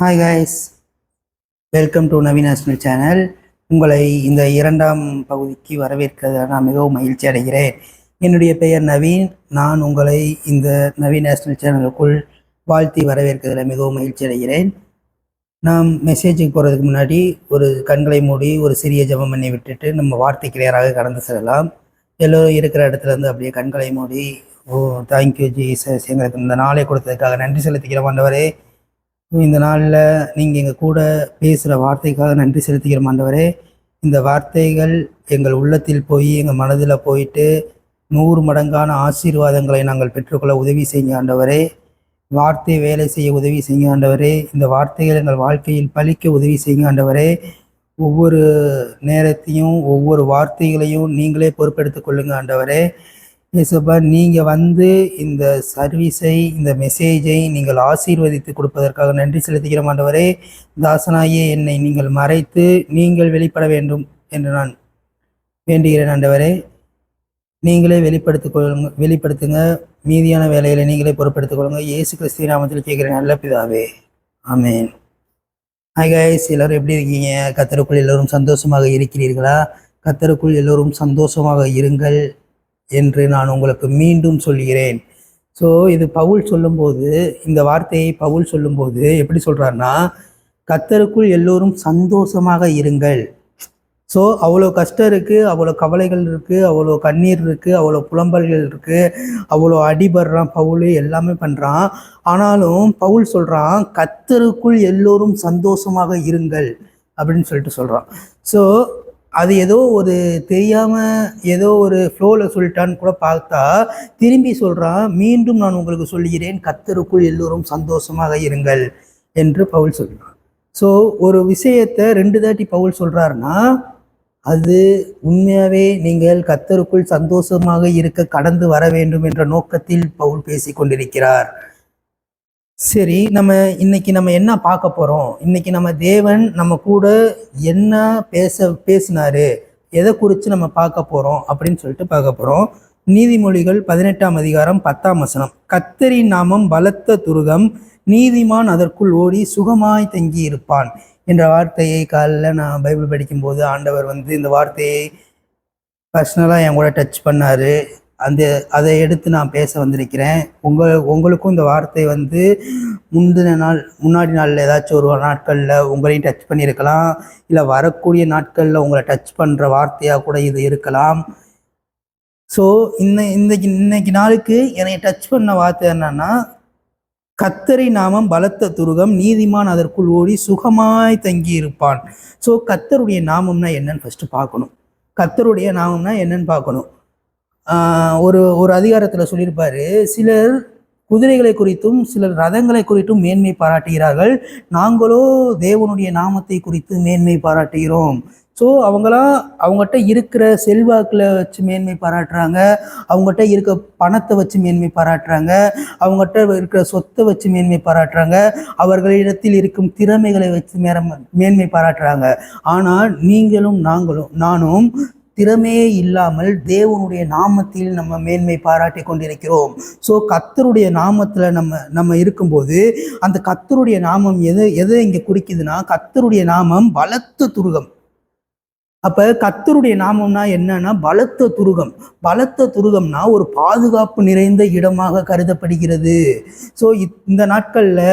Hi guys, welcome to Naveen national channel. உங்களை இந்த இரண்டாம் பகுதிக்கு வரவேற்கிறத நான் மிகவும் மகிழ்ச்சி அடைகிறேன். என்னுடைய பெயர் நவீன். நான் உங்களை இந்த நவீன் நேஷனல் சேனலுக்குள் வாழ்த்தி வரவேற்கிறதுல மிகவும் மகிழ்ச்சி அடைகிறேன். நாம் மெசேஜுக்கு போகிறதுக்கு முன்னாடி ஒரு கண்களை மூடி ஒரு சிறிய ஜெபம் பண்ணி விட்டுட்டு நம்ம வார்த்தை கிளியராக கடந்து செல்லலாம். எல்லோரும் இருக்கிற இடத்துல இருந்து அப்படியே கண்களை மூடி, ஓ தேங்க்யூ ஜீசஸ், எங்களுக்கு இந்த நாளை கொடுத்ததுக்காக நன்றி செலுத்திக்கிற ஆண்டவரே. இந்த நாளில் நீங்கள் எங்கள் கூட பேசுகிற வார்த்தைக்காக நன்றி செலுத்திக்கிற ஆண்டவரே. இந்த வார்த்தைகள் எங்கள் உள்ளத்தில் போய் எங்கள் மனதில் போயிட்டு 100 மடங்கான ஆசீர்வாதங்களை நாங்கள் பெற்றுக்கொள்ள உதவி செய்யுங்க ஆண்டவரே. வார்த்தை வேலை செய்ய உதவி செய்யுங்க ஆண்டவரே. இந்த வார்த்தைகள் எங்கள் வாழ்க்கையில் பலிக்க உதவி செய்யுங்க ஆண்டவரே. ஒவ்வொரு நேரத்தையும் ஒவ்வொரு வார்த்தைகளையும் நீங்களே பொறுப்பெடுத்துக் கொள்ளுங்க ஆண்டவரே. ஏசப்பா, நீங்கள் வந்து இந்த சர்வீஸை, இந்த மெசேஜை நீங்கள் ஆசீர்வதித்து கொடுப்பதற்காக நன்றி செலுத்துகிற ஆண்டவரே. தாசனாயே என்னை நீங்கள் மறைத்து நீங்கள் வெளிப்பட வேண்டும் என்று நான் வேண்டுகிறேன் ஆண்டவரே. நீங்களே வெளிப்படுத்துங்க. மீதியான வேலைகளை நீங்களே பொறுப்பெடுத்துக் கொள்ளுங்க. இயேசு கிறிஸ்து நாமத்தில் கேட்கிறேன் நல்ல பிதாவே, ஆமேன். ஹாய் கைஸ், எல்லோரும் எப்படி இருக்கீங்க? கர்த்தருக்குள் எல்லோரும் சந்தோஷமாக இருக்கிறீர்களா? கர்த்தருக்குள் எல்லோரும் சந்தோஷமாக இருங்கள் என்று நான் உங்களுக்கு மீண்டும் சொல்கிறேன். ஸோ இது பவுல் சொல்லும்போது, இந்த வார்த்தையை பவுல் சொல்லும்போது எப்படி சொல்கிறாருன்னா, கர்த்தருக்குள் எல்லோரும் சந்தோஷமாக இருங்கள். ஸோ அவ்வளோ கஷ்டம் இருக்குது, அவ்வளோ கவலைகள் இருக்குது, அவ்வளோ கண்ணீர் இருக்குது, அவ்வளோ புலம்பல்கள் இருக்குது, அவ்வளோ அடிபடுறான் பவுல், எல்லாமே பண்ணுறான். ஆனாலும் பவுல் சொல்கிறான், கர்த்தருக்குள் எல்லோரும் சந்தோஷமாக இருங்கள் அப்படின்னு சொல்கிறான். ஸோ அது ஏதோ ஒரு தெரியாமல் ஏதோ ஒரு ஃப்ளோவில் சொல்லிட்டான்னு கூட பார்த்தா, திரும்பி சொல்கிறான், மீண்டும் நான் உங்களுக்கு சொல்கிறேன், கர்த்தருக்குள் எல்லோரும் சந்தோஷமாக இருங்கள் என்று பவுல் சொல்கிறான். ஸோ ஒரு விஷயத்தை 2 தாட்டி பவுல் சொல்கிறாருன்னா, அது உண்மையாகவே நீங்கள் கர்த்தருக்குள் சந்தோஷமாக இருக்க கடந்து வர வேண்டும் என்ற நோக்கத்தில் பவுல் பேசி கொண்டிருக்கிறார். சரி, இன்னைக்கு நம்ம என்ன பார்க்க போகிறோம்? இன்னைக்கு நம்ம தேவன் நம்ம கூட என்ன பேசினாரு, எதை குறித்து நம்ம பார்க்க போகிறோம் அப்படின்னு சொல்லிட்டு பார்க்க போகிறோம். நீதிமொழிகள் 18ஆம் அதிகாரம் 10ஆம் வசனம். கர்த்தரின் நாமம் பலத்த துருகம், நீதிமான் அதற்குள் ஓடி சுகமாய் தங்கி இருப்பான் என்ற வார்த்தையை காலையில் நான் பைபிள் படிக்கும்போது ஆண்டவர் இந்த வார்த்தையை பர்சனலாக என் கூட டச் பண்ணார். அதை எடுத்து நான் பேச வந்திருக்கிறேன். உங்களுக்கும் இந்த வார்த்தை முன்னாடி நாளில் ஏதாச்சும் ஒரு நாட்களில் உங்களையும் டச் பண்ணியிருக்கலாம், இல்லை வரக்கூடிய நாட்களில் உங்களை டச் பண்ணுற வார்த்தையாக கூட இது இருக்கலாம். ஸோ இன்னைக்கு நாளுக்கு என்னை டச் பண்ண வார்த்தை என்னன்னா, கர்த்தரை நாமம் பலத்த துருகம், நீதிமான் அதற்குள் ஓடி சுகமாய் தங்கி இருப்பான். ஸோ கர்த்தருடைய நாமம்னா என்னன்னு ஃபர்ஸ்ட் பார்க்கணும். கர்த்தருடைய நாமம்னா என்னன்னு பார்க்கணும். ஒரு அதிகாரத்தில் சொல்லியிருப்பாரு, சிலர் குதிரைகளை குறித்தும் சிலர் ரதங்களை குறித்தும் மேன்மை பாராட்டுகிறார்கள், நாங்களோ தேவனுடைய நாமத்தை குறித்து மேன்மை பாராட்டுகிறோம். ஸோ அவங்ககிட்ட இருக்கிற செல்வாக்கில் வச்சு மேன்மை பாராட்டுறாங்க, அவங்ககிட்ட இருக்க பணத்தை வச்சு மேன்மை பாராட்டுறாங்க, அவங்ககிட்ட இருக்கிற சொத்தை வச்சு மேன்மை பாராட்டுறாங்க, அவர்களிடத்தில் இருக்கும் திறமைகளை வச்சு மேன்மை பாராட்டுறாங்க. ஆனால் நீங்களும் நானும் திறமையே இல்லாமல் தேவனுடைய நாமத்தில் நம்ம மேன்மை பாராட்டி கொண்டிருக்கிறோம். ஸோ கர்த்தருடைய நாமத்தில் நம்ம இருக்கும்போது, அந்த கர்த்தருடைய நாமம் எதை இங்கே குறிக்குதுன்னா, கர்த்தருடைய நாமம் பலத்த துருகம். அப்போ கர்த்தருடைய நாமம்னா என்னன்னா, பலத்த துருகம். பலத்த துருகம்னா ஒரு பாதுகாப்பு நிறைந்த இடமாக கருதப்படுகிறது. ஸோ இந்த நாட்களில்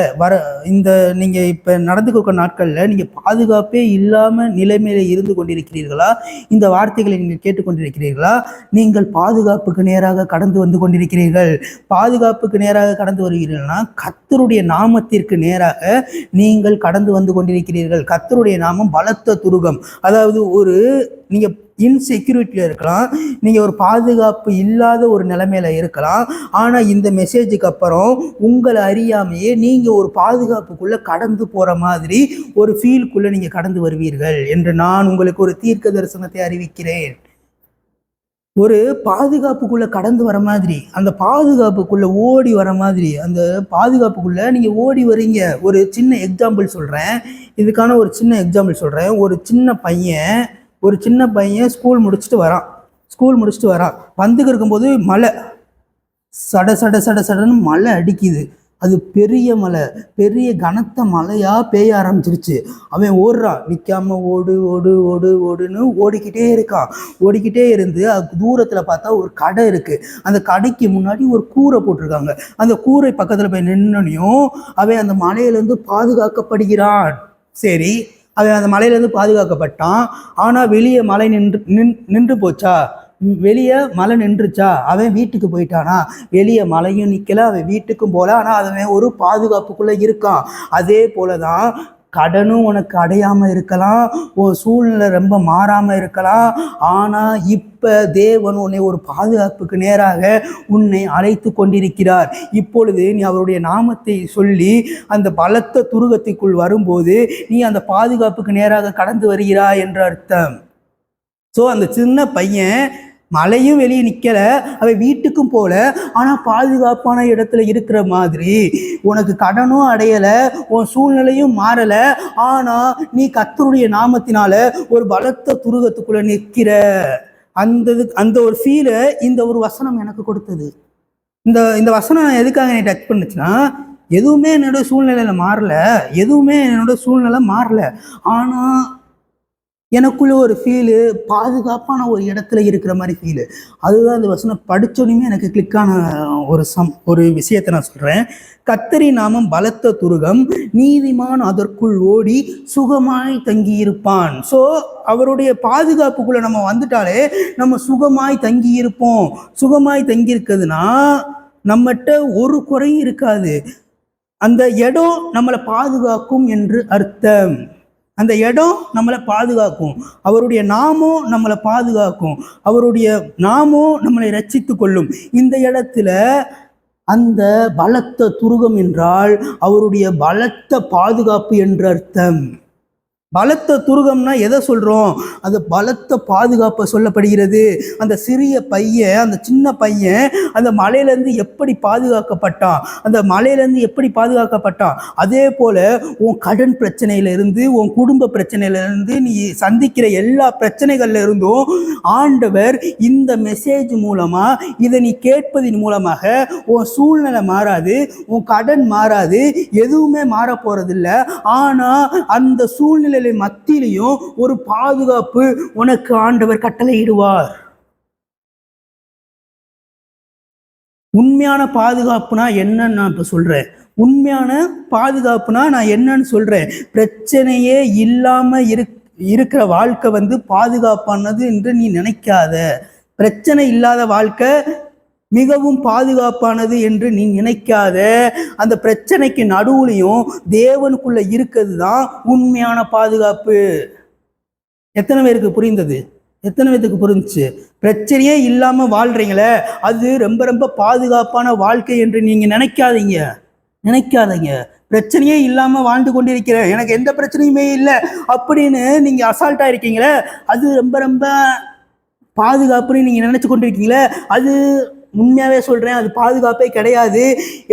நீங்கள் இப்போ நடந்துக்கிற நாட்களில் நீங்கள் பாதுகாப்பே இல்லாமல் நிலைமையில இருந்து கொண்டிருக்கிறீர்களா? இந்த வார்த்தைகளை நீங்கள் கேட்டுக்கொண்டிருக்கிறீர்களா? நீங்கள் பாதுகாப்புக்கு நேராக கடந்து வந்து கொண்டிருக்கிறீர்கள். பாதுகாப்புக்கு நேராக கடந்து வருகிறீர்கள்னா கர்த்தருடைய நாமத்திற்கு நேராக நீங்கள் கடந்து வந்து கொண்டிருக்கிறீர்கள். கர்த்தருடைய நாமம் பலத்த துருகம். அதாவது நீங்கள் இன்செக்யூரிட்டியில் இருக்கலாம், நீங்கள் ஒரு பாதுகாப்பு இல்லாத ஒரு நிலைமையில இருக்கலாம். ஆனால் இந்த மெசேஜுக்கு அப்புறம் உங்களை அறியாமையே நீங்கள் ஒரு பாதுகாப்புக்குள்ளே கடந்து போகிற மாதிரி ஒரு ஃபீல்குள்ளே நீங்கள் கடந்து வருவீர்கள் என்று நான் உங்களுக்கு ஒரு தீர்க்க தரிசனத்தை அறிவிக்கிறேன். ஒரு பாதுகாப்புக்குள்ளே கடந்து வர மாதிரி, அந்த பாதுகாப்புக்குள்ளே ஓடி வர மாதிரி, அந்த பாதுகாப்புக்குள்ளே நீங்கள் ஓடி வரீங்க. ஒரு சின்ன எக்ஸாம்பிள் சொல்கிறேன், இதுக்கான ஒரு சின்ன எக்ஸாம்பிள் சொல்கிறேன். ஒரு சின்ன பையன் ஸ்கூல் முடிச்சுட்டு வரான். வந்துக்கு இருக்கும்போது மழை, சடன்னு மழை அடிக்குது. அது பெரிய மலை, பெரிய கனத்த மலையா பெய்ய ஆரம்பிச்சிருச்சு. அவன் ஓடுறான், நிற்காம ஓடு ஓடு ஓடு ஓடுன்னு ஓடிக்கிட்டே இருக்கான். ஓடிக்கிட்டே இருந்து தூரத்தில் பார்த்தா ஒரு கடை இருக்கு. அந்த கடைக்கு முன்னாடி ஒரு கூரை போட்டிருக்காங்க. அந்த கூரை பக்கத்தில் போய் நின்னுனையும் அவன் அந்த மலையிலேருந்து பாதுகாக்கப்படுகிறான். சரி, அவன் அந்த மலையிலேருந்து பாதுகாக்கப்பட்டான். ஆனால் வெளியே மலை நின்று போச்சா? வெளியே மலை நின்றுச்சா? அவன் வீட்டுக்கு போயிட்டானா? வெளியே மலையும் நிற்கல, அவன் வீட்டுக்கும் போல. ஆனால் அவன் ஒரு பாதுகாப்புக்குள்ளே இருக்கான். அதே போலதான் கடனும் உனக்கு அடையாமல் இருக்கலாம், உன் சூழ்நிலை ரொம்ப மாறாமல் இருக்கலாம். ஆனால் இப்போ தேவன் உன்னை ஒரு பாதுகாப்புக்கு நேராக உன்னை அழைத்து கொண்டிருக்கிறார். இப்பொழுது நீ அவருடைய நாமத்தை சொல்லி அந்த பலத்த துருகத்திற்குள் வரும்போது நீ அந்த பாதுகாப்புக்கு நேராக கடந்து வருகிறாய் என்ற அர்த்தம். ஸோ அந்த சின்ன பையன் மலையும் வெளியே நிற்கலை, அவன் வீட்டுக்கும் போல, ஆனால் பாதுகாப்பான இடத்துல இருக்கிற மாதிரி. உனக்கு கடனும் அடையலை, உன் சூழ்நிலையும் மாறலை, ஆனால் நீ கர்த்தருடைய நாமத்தினால ஒரு பலத்த துருகத்துக்குள்ள நிற்கிற அந்த ஒரு ஃபீலை இந்த ஒரு வசனம் எனக்கு கொடுத்தது. இந்த வசனம் எதுக்காக என்னை டச் பண்ணுச்சுன்னா, எதுவுமே என்னோட சூழ்நிலையில மாறல, எதுவுமே என்னோட சூழ்நிலை மாறல, ஆனால் எனக்குள்ள ஒரு ஃபீலு பாதுகாப்பான ஒரு இடத்துல இருக்கிற மாதிரி ஃபீலு. அதுதான் இந்த வசனம் படித்தோடனே எனக்கு கிளிக்கான ஒரு விஷயத்தை நான் சொல்கிறேன். கர்த்தரி நாமம் பலத்த துருகம், நீதிமான் அதற்குள் ஓடி சுகமாய் தங்கியிருப்பான். ஸோ அவருடைய பாதுகாப்புக்குள்ளே நம்ம வந்துட்டாலே நம்ம சுகமாய் தங்கியிருப்போம். சுகமாய் தங்கியிருக்குதுன்னா நம்மகிட்ட ஒரு குறையும் இருக்காது. அந்த இடம் நம்மளை பாதுகாக்கும் என்று அர்த்தம். அந்த இடம் நம்மளை பாதுகாக்கும். அவருடைய நாமம் நம்மளை பாதுகாக்கும். அவருடைய நாமம் நம்மளை ரட்சித்து கொள்ளும். இந்த இடத்துல அந்த பலத்த துருகம் என்றால் அவருடைய பலத்த பாதுகாப்பு என்று அர்த்தம். பலத்த துருகம்னா எதை சொல்கிறோம்? அது பலத்த பாதுகாப்பை சொல்லப்படுகிறது. அந்த சிறிய பையன், அந்த சின்ன பையன் அந்த மலையிலேருந்து எப்படி பாதுகாக்கப்பட்டான், அந்த மலையிலேருந்து எப்படி பாதுகாக்கப்பட்டான், அதே போல் உன் கடன் பிரச்சனையிலிருந்து, உன் குடும்ப பிரச்சனையிலிருந்து, நீ சந்திக்கிற எல்லா பிரச்சனைகள்ல இருந்தும் ஆண்டவர் இந்த மெசேஜ் மூலமாக, இதை நீ கேட்பதின் மூலமாக உன் சூழ்நிலை மாறாது, உன் கடன் மாறாது, எதுவுமே மாற போகிறதில்லை. ஆனால் அந்த சூழ்நிலை மத்தியிலையும் ஒரு பாதுகாப்பு உனக்கு ஆண்டவர் கட்டளையிடுவார். உண்மையான பாதுகாப்புனா என்னன்னு நான் இப்ப சொல்றேன். உண்மையான பாதுகாப்புனா நான் என்னன்னு சொல்றேன். பிரச்சனையே இல்லாம இருக்கிற வாழ்க்கை பாதுகாப்பானது என்று நீ நினைக்காத. பிரச்சனை இல்லாத வாழ்க்கை மிகவும் பாதுகாப்பானது என்று நீ நினைக்காத. அந்த பிரச்சனைக்கு நடுவுலையும் தேவனுக்குள்ள இருக்கிறது தான் உண்மையான பாதுகாப்பு. எத்தனை பேருக்கு புரிந்தது? எத்தனை பேருக்கு புரிஞ்சுச்சு? பிரச்சனையே இல்லாம வாழ்றீங்களே, அது ரொம்ப ரொம்ப பாதுகாப்பான வாழ்க்கை என்று நீங்க நினைக்காதீங்க. பிரச்சனையே இல்லாம வாழ்ந்து கொண்டிருக்கிறேன், எனக்கு எந்த பிரச்சனையுமே இல்லை அப்படின்னு நீங்க அசால்ட்டா இருக்கீங்களே, அது ரொம்ப ரொம்ப பாதுகாப்புன்னு நீங்க நினைச்சு கொண்டிருக்கீங்களே, அது உண்மையாவே சொல்றேன், அது பாதுகாப்பே கிடையாது.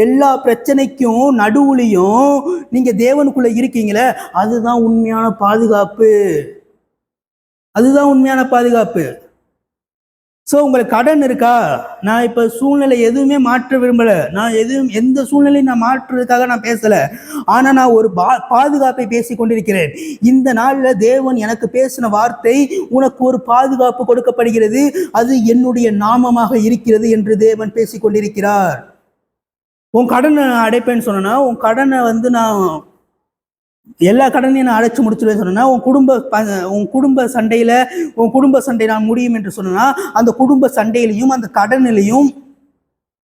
எல்லா பிரச்சனைக்கும் நடுவுலையும் நீங்க தேவனுக்குள்ள இருக்கீங்களே, அதுதான் உண்மையான பாதுகாப்பு. அதுதான் உண்மையான பாதுகாப்பு. ஸோ உங்களுக்கு கடன் இருக்கா? நான் இப்போ சூழ்நிலை எதுவுமே மாற்ற விரும்பலை. நான் எந்த சூழ்நிலையும் நான் மாற்றுறதுக்காக நான் பேசலை. ஆனால் நான் ஒரு பாதுகாப்பை பேசி கொண்டிருக்கிறேன். இந்த நாளில் தேவன் எனக்கு பேசின வார்த்தை, உனக்கு ஒரு பாதுகாப்பு கொடுக்கப்படுகிறது, அது என்னுடைய நாமமாக இருக்கிறது என்று தேவன் பேசி கொண்டிருக்கிறார். உன் கடனை அடைப்பேன்னு சொன்னா, உன் கடனை நான் எல்லா கடனையும் நான் அடைச்சு முடிச்சுடுவேன் சொன்னா, உன் குடும்ப சண்டை நான் முடியும் என்று சொன்னா, அந்த குடும்ப சண்டையிலையும் அந்த கடனிலையும்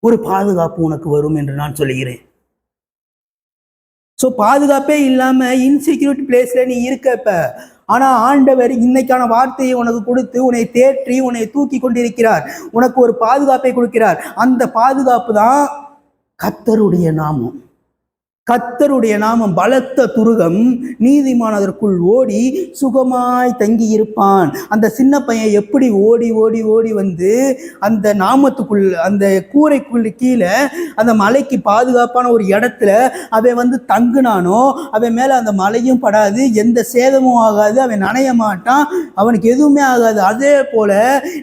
ஒரு பாதுகாப்பு உனக்கு வரும் என்று நான் சொல்லுகிறேன். ஸோ பாதுகாப்பே இல்லாம இன்செக்யூரிட்டி பிளேஸ்ல நீ இருக்கப்ப, ஆனா ஆண்டவர் இன்னைக்கான வார்த்தையை உனக்கு கொடுத்து உன்னை தேற்றி உன்னை தூக்கி கொண்டிருக்கிறார். உனக்கு ஒரு பாதுகாப்பை கொடுக்கிறார். அந்த பாதுகாப்பு தான் கர்த்தருடைய நாமம். கர்த்தருடைய நாமம் பலத்த துருகம், நீதிமானதற்குள் ஓடி சுகமாய் தங்கி இருப்பான். அந்த சின்ன பையன் எப்படி ஓடி ஓடி ஓடி வந்து அந்த நாமத்துக்குள், அந்த கூரைக்குள் கீழே அந்த மலைக்கு பாதுகாப்பான ஒரு இடத்துல அவன் வந்து தங்குனானோ, அவன் மேல அந்த மலையும் படாது, எந்த சேதமும் ஆகாது, அவன் நனைய மாட்டான், அவனுக்கு எதுவுமே ஆகாது. அதே போல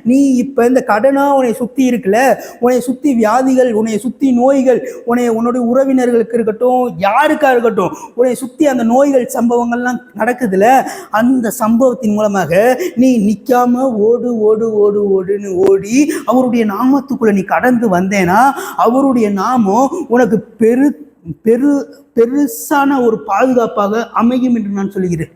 நீ இப்ப இந்த கடனா உன்னை சுத்தி இருக்குல்ல, உன்னை சுத்தி வியாதிகள், உன்னை சுத்தி நோய்கள், உன்னுடைய உறவினர்களுக்கு இருக்கட்டும், யாருக்கா இருக்கட்டும், உன்னை சுத்தி அந்த நோய்கள் சம்பவங்கள்லாம் நடக்குதுல, அந்த சம்பவத்தின் மூலமாக நீ நிக்காம ஓடு ஓடு ஓடு ஓடுன்னு ஓடி அவருடைய நாமத்துக்குள்ள நீ கடந்து வந்தேனா, அவருடைய நாமம் உனக்கு பெருசான ஒரு பாதுகாப்பாக அமையும் என்று நான் சொல்கிறேன்.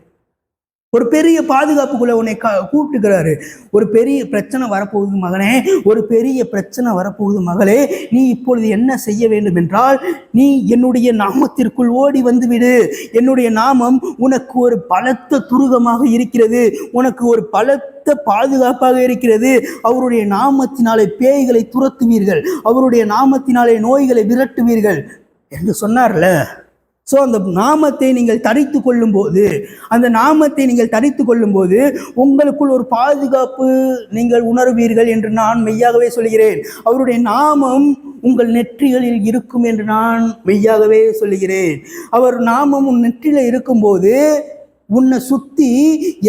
ஒரு பெரிய பாதுகாப்புக்குள்ள உன்னை கூப்பிட்டுக்கிறாரு. ஒரு பெரிய பிரச்சனை வரப்போகுது மகனே, ஒரு பெரிய பிரச்சனை வரப்போகுது மகளே, நீ இப்பொழுது என்ன செய்ய வேண்டும் என்றால், நீ என்னுடைய நாமத்திற்குள் ஓடி வந்துவிடு. என்னுடைய நாமம் உனக்கு ஒரு பலத்த துருகமாக இருக்கிறது, உனக்கு ஒரு பலத்த பாதுகாப்பாக இருக்கிறது. அவருடைய நாமத்தினாலே பேய்களை துரத்துவீர்கள், அவருடைய நாமத்தினாலே நோய்களை விரட்டுவீர்கள் என்று சொன்னார்ல. ஸோ அந்த நாமத்தை நீங்கள் தரித்து கொள்ளும் போது, அந்த நாமத்தை நீங்கள் தரித்து கொள்ளும் போது உங்களுக்குள் ஒரு பாதுகாப்பு நீங்கள் உணர்வீர்கள் என்று நான் மெய்யாகவே சொல்கிறேன். அவருடைய நாமம் உங்கள் நெற்றிகளில் இருக்கும் என்று நான் மெய்யாகவே சொல்கிறேன். அவர் நாமம் உன் நெற்றில இருக்கும்போது உன்னை சுத்தி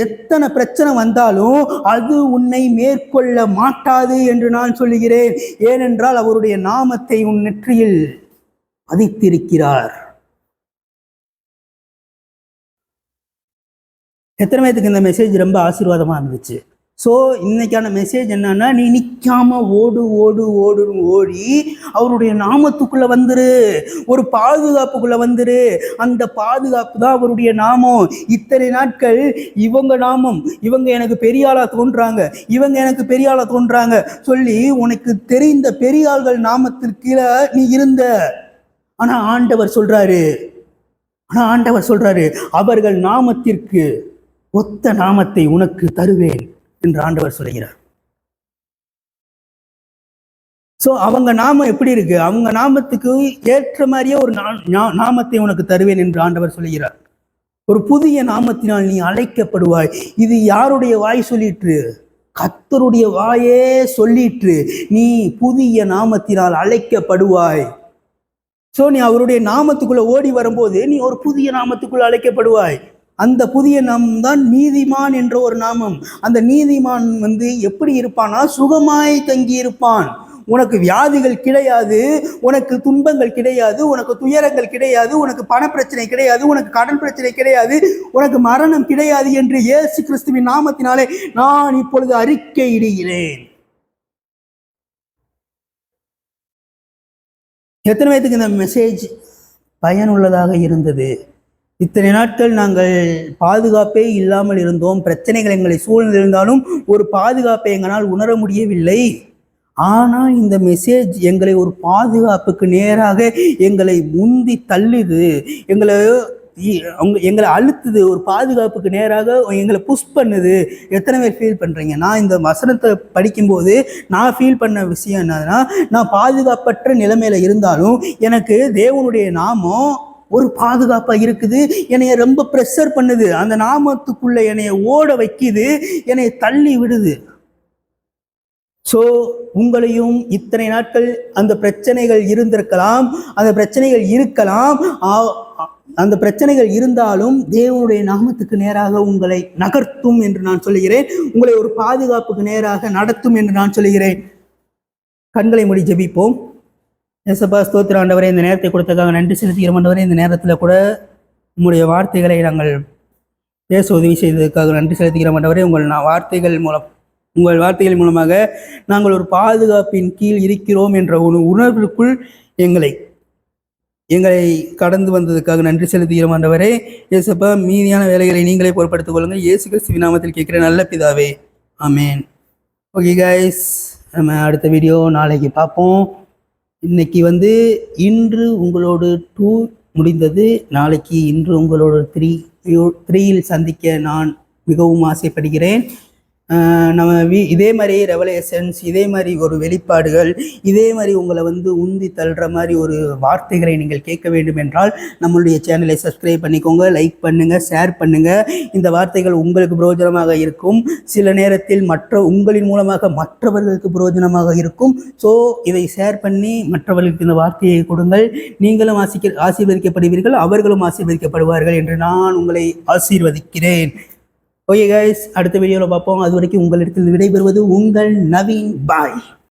எத்தனை பிரச்சனை வந்தாலும் அது உன்னை மேற்கொள்ள மாட்டாது என்று நான் சொல்லுகிறேன். ஏனென்றால் அவருடைய நாமத்தை உன் நெற்றியில் பதித்திருக்கிறார். எத்தனை பேருக்கு இந்த மெசேஜ் ரொம்ப ஆசீர்வாதமாக இருந்துச்சு? ஸோ இன்னைக்கான மெசேஜ் என்னன்னா, நீ நிற்காம ஓடு ஓடு ஓடுன்னு ஓடி அவருடைய நாமத்துக்குள்ள வந்துரு, ஒரு பாதுகாப்புக்குள்ள வந்துரு. அந்த பாதுகாப்பு தான் அவருடைய நாமம். இத்தனை நாட்கள் இவங்க நாமம், இவங்க எனக்கு பெரியாளா தோன்றாங்க, இவங்க எனக்கு பெரியாளா தோன்றாங்க சொல்லி உனக்கு தெரிந்த பெரியாள்கள் நாமத்திற்கு நீ இருந்த. ஆனா ஆண்டவர் சொல்றாரு, அவர்கள் நாமத்திற்கு ஒத்த நாமத்தை உனக்கு தருவேன் என்று ஆண்டவர் சொல்கிறார். சோ அவங்க நாமம் எப்படி இருக்கு? அவங்க நாமத்துக்கு ஏற்ற மாதிரியே ஒரு நாமத்தை உனக்கு தருவேன் என்று ஆண்டவர் சொல்கிறார். ஒரு புதிய நாமத்தினால் நீ அழைக்கப்படுவாய். இது யாருடைய வாய் சொல்லிற்று? கர்த்தருடைய வாயே சொல்லிற்று. நீ புதிய நாமத்தினால் அழைக்கப்படுவாய். சோ நீ அவருடைய நாமத்துக்குள்ள ஓடி வரும்போது நீ ஒரு புதிய நாமத்துக்குள்ள அழைக்கப்படுவாய். அந்த புதிய நாமம் தான் நீதிமான் என்ற ஒரு நாமம். அந்த நீதிமான் வந்து எப்படி இருப்பானா, சுகமாய் தங்கி இருப்பான். உனக்கு வியாதிகள் கிடையாது, உனக்கு துன்பங்கள் கிடையாது, உனக்கு துயரங்கள் கிடையாது, உனக்கு பண பிரச்சனை கிடையாது, உனக்கு கடன் பிரச்சனை கிடையாது, உனக்கு மரணம் கிடையாது என்று இயேசு கிறிஸ்துவின் நாமத்தினாலே நான் இப்பொழுது அறிக்கையிடுகிறேன். எத்தனை பேருக்கு இந்த மெசேஜ் பயனுள்ளதாக இருந்தது? இத்தனை நாட்கள் நாங்கள் பாதுகாப்பே இல்லாமல் இருந்தோம், பிரச்சனைகள் எங்களை சூழ்ந்திருந்தாலும் ஒரு பாதுகாப்பை எங்களால் உணர முடியவில்லை. ஆனால் இந்த மெசேஜ் எங்களை ஒரு பாதுகாப்புக்கு நேராக எங்களை முந்தி தள்ளுது, எங்களை அழுத்துது, ஒரு பாதுகாப்புக்கு நேராக எங்களை புஷ் பண்ணுது. எத்தனை பேர் ஃபீல் பண்ணுறீங்க? நான் இந்த வசனத்தை படிக்கும்போது நான் ஃபீல் பண்ண விஷயம் என்னன்னா, நான் பாதுகாப்பற்ற நிலைமையில இருந்தாலும் எனக்கு தேவனுடைய நாமம் ஒரு பாதுகாப்பா இருக்குது. என்னைய ரொம்ப ப்ரெஷர் பண்ணுது, அந்த நாமத்துக்குள்ள என்னைய ஓட வைக்குது, என்னைய தள்ளி விடுது. ஸோ உங்களையும் இத்தனை நாட்கள் அந்த பிரச்சனைகள் இருந்திருக்கலாம், அந்த பிரச்சனைகள் இருக்கலாம். அந்த பிரச்சனைகள் இருந்தாலும் தேவனுடைய நாமத்துக்கு நேராக உங்களை நகர்த்தும் என்று நான் சொல்லுகிறேன். உங்களை ஒரு பாதுகாப்புக்கு நேராக நடத்தும் என்று நான் சொல்லுகிறேன். கண்களை மூடி ஜெபிப்போம். ஏசப்பா, ஸ்தோத்திர ஆண்டவரே, இந்த நேரத்தை கொடுத்ததாக நன்றி செலுத்துகிற ஆண்டவரே. இந்த நேரத்தில் கூட உங்களுடைய வார்த்தைகளை நாங்கள் பேச உதவி செய்ததற்காக நன்றி செலுத்துகிற ஆண்டவரே. உங்கள் வார்த்தைகள் மூலமாக நாங்கள் ஒரு பாதுகாப்பின் கீழ் இருக்கிறோம் என்ற ஒரு உணர்வுக்குள் எங்களை கடந்து வந்ததுக்காக நன்றி செலுத்துகிற ஆண்டவரே. ஏசப்பா, மீதியான வேலைகளை நீங்களே பொறுப்படுத்திக் கொள்ளுங்கள். இயேசு கிறிஸ்துவின் நாமத்தில் கேட்கிற நல்ல பிதாவே, ஆமேன். ஓகே கைஸ், நம்ம அடுத்த வீடியோ நாளைக்கு பார்ப்போம். இன்னைக்கு இன்று உங்களோடு 2 முடிந்தது. நாளைக்கு இன்று உங்களோட 3 சந்திக்க நான் மிகவும் ஆசைப்படுகிறேன். இதே மாதிரி ரெவலேஷன்ஸ், இதே மாதிரி ஒரு வெளிப்பாடுகள், இதே மாதிரி உங்களை வந்து உந்தி தள்ளுற மாதிரி ஒரு வார்த்தைகளை நீங்கள் கேட்க வேண்டும் என்றால் நம்மளுடைய சேனலை சப்ஸ்கிரைப் பண்ணிக்கோங்க, லைக் பண்ணுங்கள், ஷேர் பண்ணுங்கள். இந்த வார்த்தைகள் உங்களுக்கு பிரயோஜனமாக இருக்கும். சில நேரத்தில் உங்களின் மூலமாக மற்றவர்களுக்கு பிரயோஜனமாக இருக்கும். ஸோ இதை ஷேர் பண்ணி மற்றவர்களுக்கு இந்த வார்த்தையை கொடுங்கள். நீங்களும் ஆசீர்வதிக்கப்படுவீர்கள், அவர்களும் ஆசீர்வதிக்கப்படுவார்கள் என்று நான் உங்களை ஆசீர்வதிக்கிறேன். ஓகே கைஸ், அடுத்த வீடியோவில் பார்ப்போம். அது வரைக்கும் உங்களிடத்தில் விடைபெறுவது உங்கள் நவீன். பாய்.